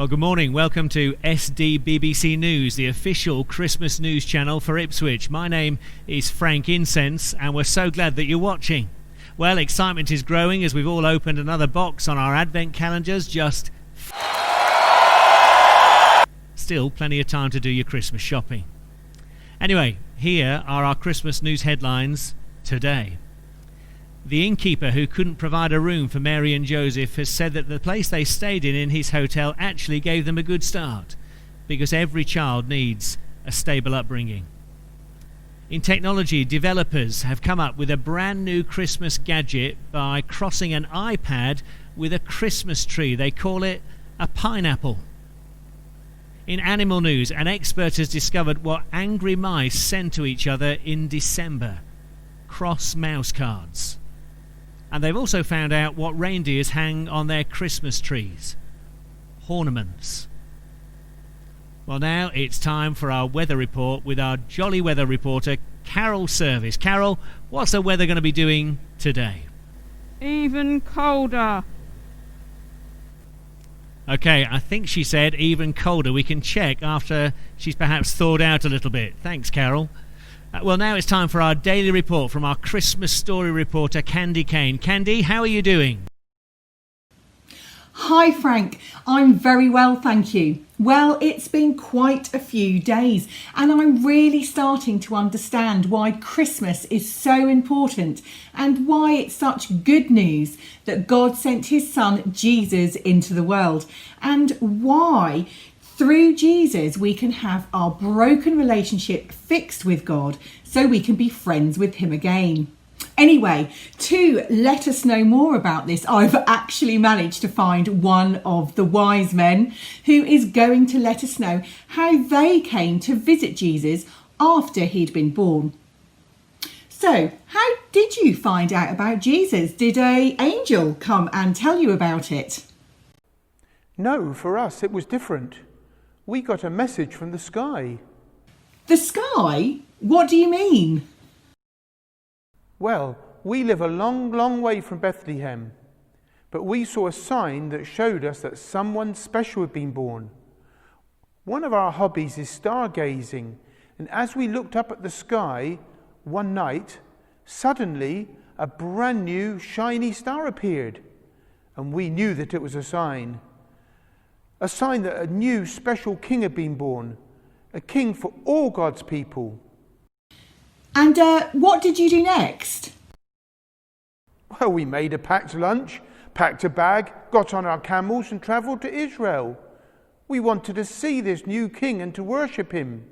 Well, good morning. Welcome to SDBBC News, the official Christmas news channel for Ipswich. My name is Frank Incense, and we're so glad that you're watching. Well, excitement is growing as we've all opened another box on our Advent calendars. Still plenty of time to do your Christmas shopping. Anyway, here are our Christmas news headlines today. The innkeeper who couldn't provide a room for Mary and Joseph has said that the place they stayed in his hotel actually gave them a good start, because every child needs a stable upbringing. In technology, developers have come up with a brand new Christmas gadget by crossing an iPad with a Christmas tree. They call it a pineapple. In animal news, an expert has discovered what angry mice send to each other in December: cross mouse cards. And they've also found out what reindeers hang on their Christmas trees: ornaments. Well, now it's time for our weather report with our jolly weather reporter, Carol Service. Carol, what's the weather going to be doing today? Even colder. Okay, I think she said even colder. We can check after she's perhaps thawed out a little bit. Thanks, Carol. Well, now it's time for our daily report from our Christmas story reporter, Candy Kane. Candy, how are you doing? Hi Frank, I'm very well, thank you. Well, it's been quite a few days and I'm really starting to understand why Christmas is so important and why it's such good news that God sent his son Jesus into the world, and why through Jesus we can have our broken relationship fixed with God so we can be friends with him again. Anyway, to let us know more about this, I've actually managed to find one of the wise men who is going to let us know how they came to visit Jesus after he'd been born. So, how did you find out about Jesus? Did an angel come and tell you about it? No, for us it was different. We got a message from the sky. The sky? What do you mean? Well, we live a long way from Bethlehem, but we saw a sign that showed us that someone special had been born. One of our hobbies is stargazing, and as we looked up at the sky one night, suddenly a brand new shiny star appeared, and we knew that it was a sign that a new special king had been born, a king for all God's people. And what did you do next? Well, we made a packed lunch, packed a bag, got on our camels and travelled to Israel. We wanted to see this new king and to worship him.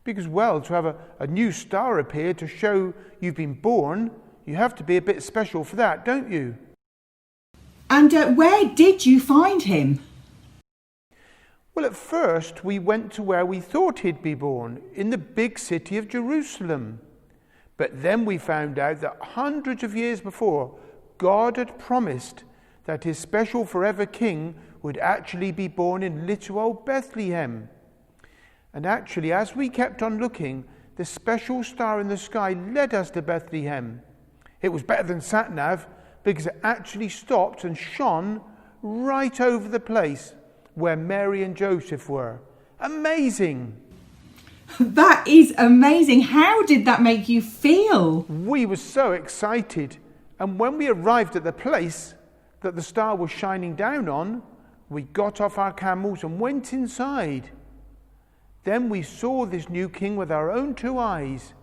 Because, well, to have a new star appear to show you've been born, you have to be a bit special for that, don't you? And where did you find him? Well, at first we went to where we thought he'd be born, in the big city of Jerusalem. But then we found out that hundreds of years before, God had promised that his special forever king would actually be born in little old Bethlehem. And actually, as we kept on looking, the special star in the sky led us to Bethlehem. It was better than sat-nav because it actually stopped and shone right over the place where Mary and Joseph were. Amazing! That is amazing. How did that make you feel? We were so excited, and when we arrived at the place that the star was shining down on, we got off our camels and went inside. Then we saw this new king with our own two eyes,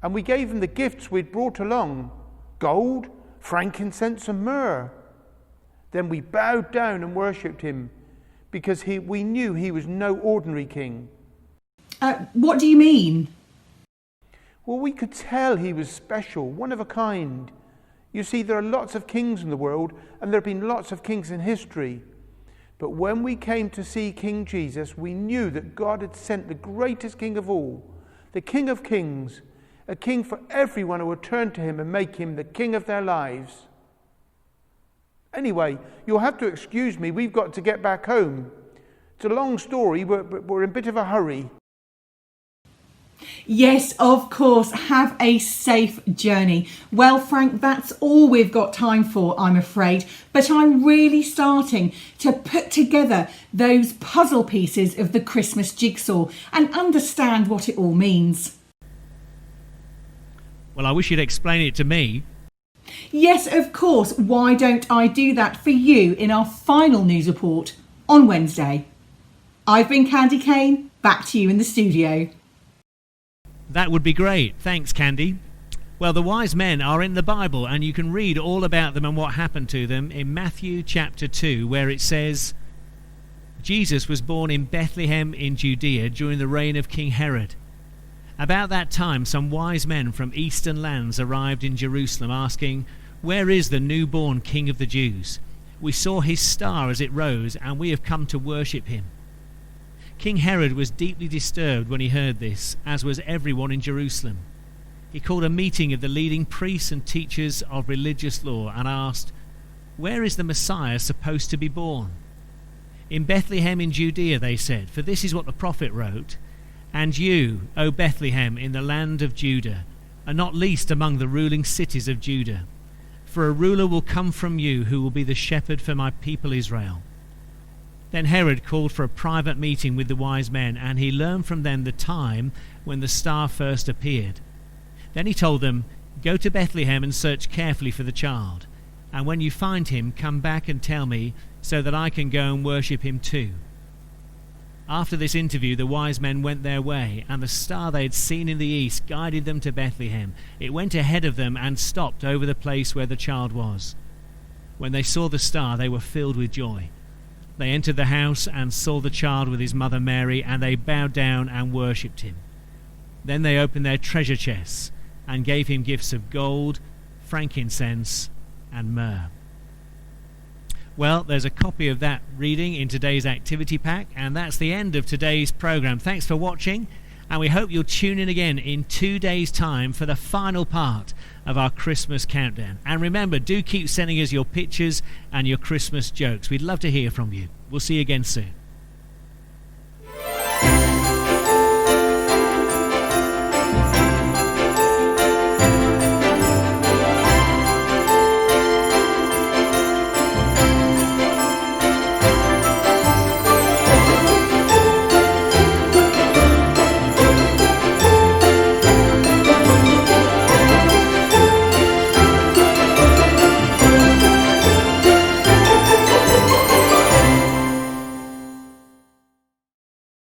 and we gave him the gifts we'd brought along: gold, frankincense and myrrh. Then we bowed down and worshipped him, because we knew he was no ordinary king. What do you mean? Well, we could tell he was special, one of a kind. You see, there are lots of kings in the world, and there have been lots of kings in history. But when we came to see King Jesus, we knew that God had sent the greatest king of all, the King of Kings, a king for everyone who would turn to him and make him the king of their lives. Anyway, you'll have to excuse me, we've got to get back home. It's a long story, we're in a bit of a hurry. Yes, of course. Have a safe journey. Well, Frank, that's all we've got time for, I'm afraid. But I'm really starting to put together those puzzle pieces of the Christmas jigsaw and understand what it all means. Well, I wish you'd explain it to me. Yes, of course. Why don't I do that for you in our final news report on Wednesday? I've been Candy Kane. Back to you in the studio. That would be great. Thanks, Candy. Well, the wise men are in the Bible, and you can read all about them and what happened to them in Matthew chapter 2, where it says, Jesus was born in Bethlehem in Judea during the reign of King Herod. About that time, some wise men from eastern lands arrived in Jerusalem, asking, "Where is the newborn King of the Jews? We saw his star as it rose, and we have come to worship him." King Herod was deeply disturbed when he heard this, as was everyone in Jerusalem. He called a meeting of the leading priests and teachers of religious law and asked, "Where is the Messiah supposed to be born?" "In Bethlehem in Judea," they said, "for this is what the prophet wrote. And you, O Bethlehem, in the land of Judah, are not least among the ruling cities of Judah. For a ruler will come from you who will be the shepherd for my people Israel." Then Herod called for a private meeting with the wise men, and he learned from them the time when the star first appeared. Then he told them, "Go to Bethlehem and search carefully for the child, and when you find him, come back and tell me, so that I can go and worship him too." After this interview, the wise men went their way, and the star they had seen in the east guided them to Bethlehem. It went ahead of them and stopped over the place where the child was. When they saw the star, they were filled with joy. They entered the house and saw the child with his mother Mary, and they bowed down and worshipped him. Then they opened their treasure chests and gave him gifts of gold, frankincense, and myrrh. Well, there's a copy of that reading in today's activity pack, and that's the end of today's program. Thanks for watching, and we hope you'll tune in again in 2 days' time for the final part of our Christmas countdown. And remember, do keep sending us your pictures and your Christmas jokes. We'd love to hear from you. We'll see you again soon.